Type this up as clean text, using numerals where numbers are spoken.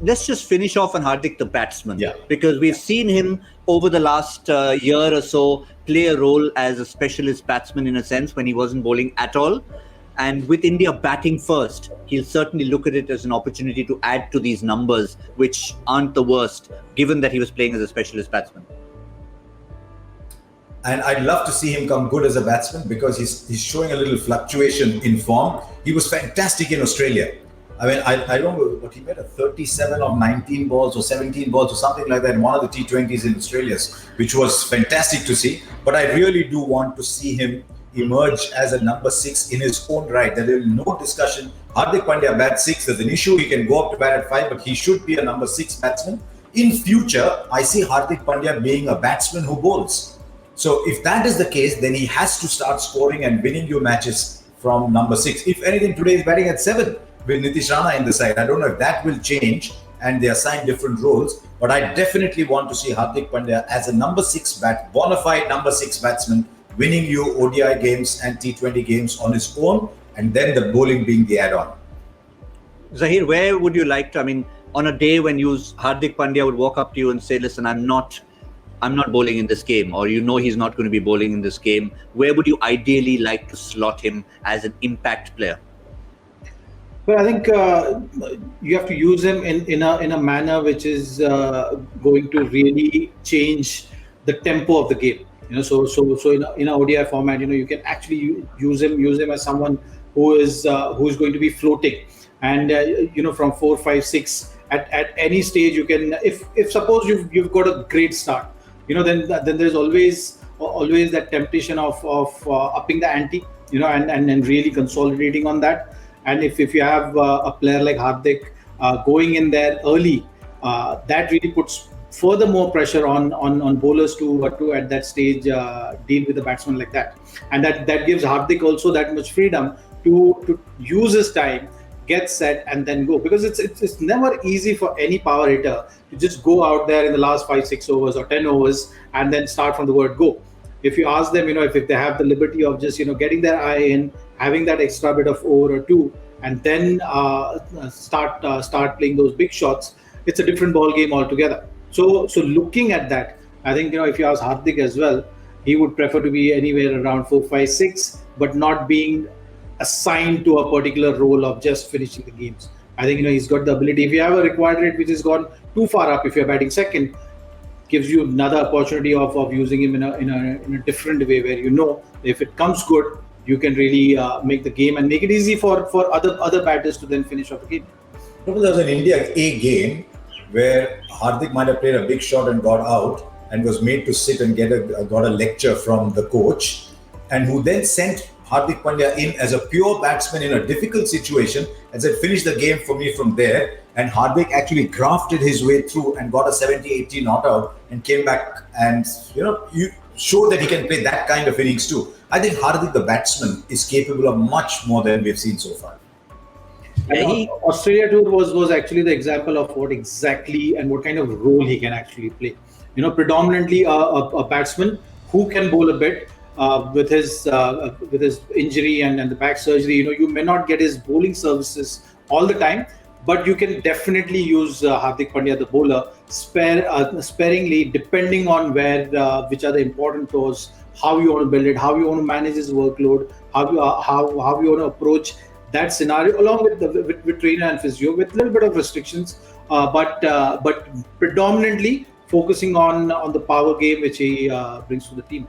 let's just finish off on Hardik, the batsman. Yeah. Because we've seen him over the last year or so play a role as a specialist batsman in a sense when he wasn't bowling at all. And with India batting first, he'll certainly look at it as an opportunity to add to these numbers, which aren't the worst, given that he was playing as a specialist batsman. And I'd love to see him come good as a batsman because he's showing a little fluctuation in form. He was fantastic in Australia. I mean, I don't know what he made, a 37 of 19 balls or 17 balls or something like that in one of the T20s in Australia, which was fantastic to see. But I really do want to see him emerge as a number 6 in his own right. There is no discussion. Hardik Pandya bats 6. There's an issue. He can go up to bat at 5, but he should be a number 6 batsman. In future, I see Hardik Pandya being a batsman who bowls. So if that is the case, then he has to start scoring and winning you matches from number 6. If anything, today he's batting at 7 with Nitish Rana in the side. I don't know if that will change and they assign different roles, but I definitely want to see Hardik Pandya as a number 6 bona fide number 6 batsman, winning you ODI games and T20 games on his own, and then the bowling being the add-on. Zahir, where would you like to, I mean, on a day when Hardik Pandya would walk up to you and say, listen, I'm not bowling in this game, or he's not going to be bowling in this game, where would you ideally like to slot him as an impact player? Well, I think you have to use him in a manner which is going to really change the tempo of the game. So in a ODI format, you can actually use him as someone who is going to be floating, and from 4, 5, 6 at any stage you can. If suppose you've got a great start, then there's always that temptation of upping the ante, and really consolidating on that. And if you have a player like Hardik going in there early, that really puts furthermore pressure on bowlers to at that stage deal with a batsman like that, and that gives Hardik also that much freedom to use his time, get set, and then go, because it's never easy for any power hitter to just go out there in the last 5, 6 overs or 10 overs and then start from the word go. If you ask them, if they have the liberty of just getting their eye in, having that extra bit of over or two, and then start playing those big shots, it's a different ball game altogether. So looking at that, I think if you ask Hardik as well, he would prefer to be anywhere around 4, 5, 6, but not being assigned to a particular role of just finishing the games. I think he's got the ability. If you have a required rate which has gone too far up, if you're batting second, gives you another opportunity of using him in a different way, where if it comes good, you can really make the game and make it easy for other batters to then finish off the game. There was an India A game where Hardik might have played a big shot and got out and was made to sit and got a lecture from the coach, and who then sent Hardik Pandya in as a pure batsman in a difficult situation and said, finish the game for me from there. And Hardik actually grafted his way through and got a 70-80 not out and came back and you showed that he can play that kind of innings too. I think Hardik the batsman is capable of much more than we've seen so far. Australia tour was actually the example of what exactly and what kind of role he can actually play. Predominantly a batsman who can bowl a bit. With his injury and the back surgery, you may not get his bowling services all the time, but you can definitely use Hardik Pandya, the bowler, sparingly, depending on which are the important toes, how you want to build it, how you want to manage his workload, how you want to approach that scenario, along with trainer and physio, with a little bit of restrictions, but predominantly focusing on the power game which he brings to the team.